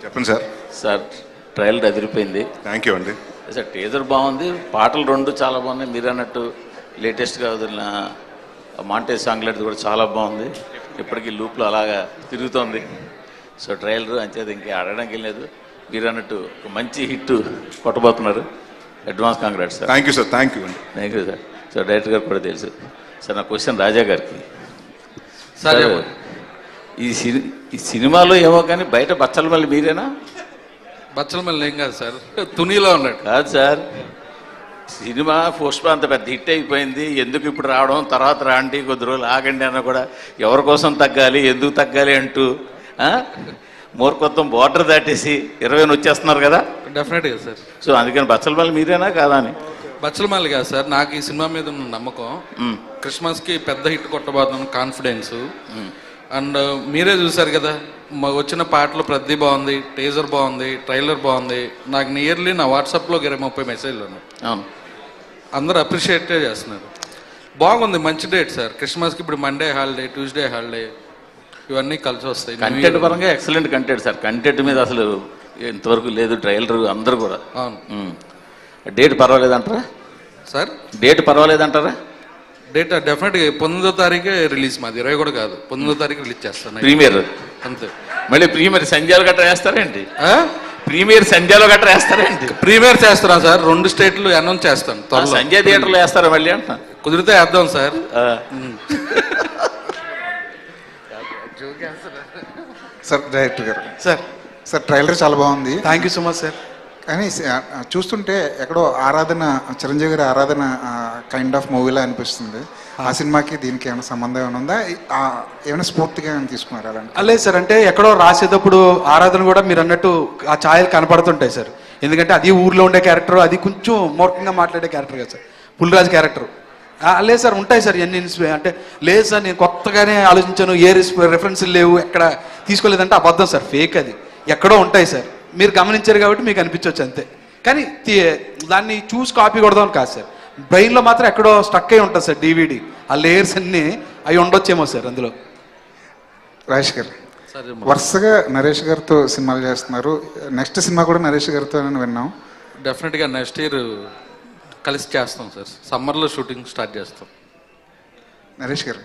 చెప్పండి sir. Sir trial అదిరిపోయింది. Thank you అండి. సార్ టీజర్ బాగుంది, పాటలు రెండు చాలా బాగున్నాయి. మీరు అన్నట్టు లేటెస్ట్గా వదిలిన మాంటే సాంగ్ లాంటిది కూడా చాలా బాగుంది. ఇప్పటికీ లూప్లో అలాగా తిరుగుతోంది. సో ట్రయల్ అంచేది ఇంకా ఆడడానికి లేదు. మీరు అన్నట్టు ఒక మంచి హిట్ కొట్టబోతున్నారు. Advance congrats sir. Thank you sir. Thank you అండి. Thank you sir. So director గారికి కూడా తెలుసు సార్. నా క్వశ్చన్ రాజా గారికి సార్, ఈ సినిమాలో ఏమో కానీ బయట బచ్చల మళ్ళీ మీరేనా? బచ్చల మళ్ళీ ఏం కాదు సార్, తునిలో ఉన్నాడు. కాదు సార్, సినిమా పుష్ప అంత పెద్ద హిట్ అయిపోయింది, ఎందుకు ఇప్పుడు రావడం, తర్వాత రాండి కొద్ది రోజులు ఆగండి అన్న కూడా ఎవరి కోసం తగ్గాలి, ఎందుకు తగ్గాలి అంటూ మూర్ఖత్వం బోర్డర్ దాటేసి 20 వచ్చేస్తున్నారు కదా. డెఫినెట్గా సార్. సో అందుకని బచ్చల మళ్ళీ మీరేనా కాదా అని. బచ్చల మళ్ళీ కాదు సార్, నాకు ఈ సినిమా మీద ఉన్న నమ్మకం, క్రిస్మస్కి పెద్ద హిట్ కొట్టబోతున్నాను కాన్ఫిడెన్స్. అండ్ మీరే చూసారు కదా, వచ్చిన పాటలు ప్రతి బాగుంది, టీజర్ బాగుంది, ట్రైలర్ బాగుంది. నాకు నియర్లీ నా వాట్సాప్లో 20-30 మెసేజ్లు ఉన్నాయి. అవును, అందరూ అప్రిషియేట్ చేస్తున్నారు. బాగుంది, మంచి డేట్ సార్. క్రిస్మస్కి ఇప్పుడు మండే హాలిడే, ట్యూస్డే హాలిడే, ఇవన్నీ కలిసి వస్తాయి. కంటెంట్ పరంగా ఎక్సలెంట్ కంటెంట్ సార్. కంటెంట్ మీద అసలు ఇంతవరకు లేదు ట్రైలర్, అందరూ కూడా. అవును. డేట్ పర్వాలేదంటారా సార్? డేట్ పర్వాలేదంటారా? డేట్ డెఫినెట్గా 19వ తారీఖే రిలీజ్, మాది 20 కూడా కాదు, 19వ తారీఖు రిలీజ్ చేస్తాను. ప్రీమియర్ అంతే. మళ్ళీ ప్రీమియర్ సంధ్యాలు గట్రా వేస్తారేంటి? ప్రీమియర్ సంధ్యాలో గట్రా వేస్తారేంటి? ప్రీమియర్ చేస్తున్నా సార్, 2 స్టేట్లు అనౌన్స్ చేస్తాను. సంధ్య థియేటర్లో వేస్తారా మళ్ళీ అంటున్నా? కుదిరితే వేద్దాం సార్. సార్ డైరెక్టర్ గారు, సార్ ట్రైలర్ చాలా బాగుంది. Thank you so much sir. కానీ చూస్తుంటే ఎక్కడో ఆరాధన, చిరంజీవి గారి ఆరాధన కైండ్ ఆఫ్ మూవీలా అనిపిస్తుంది. ఆ సినిమాకి దీనికి ఏమైనా సంబంధం ఏమైనా ఉందా? ఏమైనా స్ఫూర్తిగా ఏమైనా తీసుకున్నారా అలాంటి? లేదు సార్, అంటే ఎక్కడో రాసేటప్పుడు ఆరాధన కూడా మీరు అన్నట్టు ఆ ఛాయలు కనపడుతుంటాయి సార్. ఎందుకంటే అది ఊర్లో ఉండే క్యారెక్టర్, అది కొంచెం మూర్ఖంగా మాట్లాడే క్యారెక్టర్ కదా సార్, పుల్లిరాజు క్యారెక్టర్. లేదు సార్, ఉంటాయి సార్ ఎన్ని అంటే. లేదు సార్, నేను కొత్తగానే ఆలోచించాను, ఏ రెఫరెన్స్లు లేవు, ఎక్కడ తీసుకోలేదంటే అబద్ధం సార్, ఫేక్. అది ఎక్కడో ఉంటాయి సార్, మీరు గమనించారు కాబట్టి మీకు అనిపించవచ్చు అంతే. కానీ దాన్ని చూసి కాపీ కొడదాం కాదు సార్, బ్రెయిన్లో మాత్రం ఎక్కడో స్టక్ అయి ఉంటుంది సార్. DVD ఆ లేయర్స్ అన్నీ అవి ఉండొచ్చేమో సార్ అందులో. రాజేష్ గారు, వరుసగా నరేష్ గారితో సినిమాలు చేస్తున్నారు. నెక్స్ట్ సినిమా కూడా నరేష్ గారితో అని విన్నాం. డెఫినెట్గా నెక్స్ట్ ఇయర్ కలిసి చేస్తాం సార్. సమ్మర్లో షూటింగ్ స్టార్ట్ చేస్తాం. నరేష్ గారు,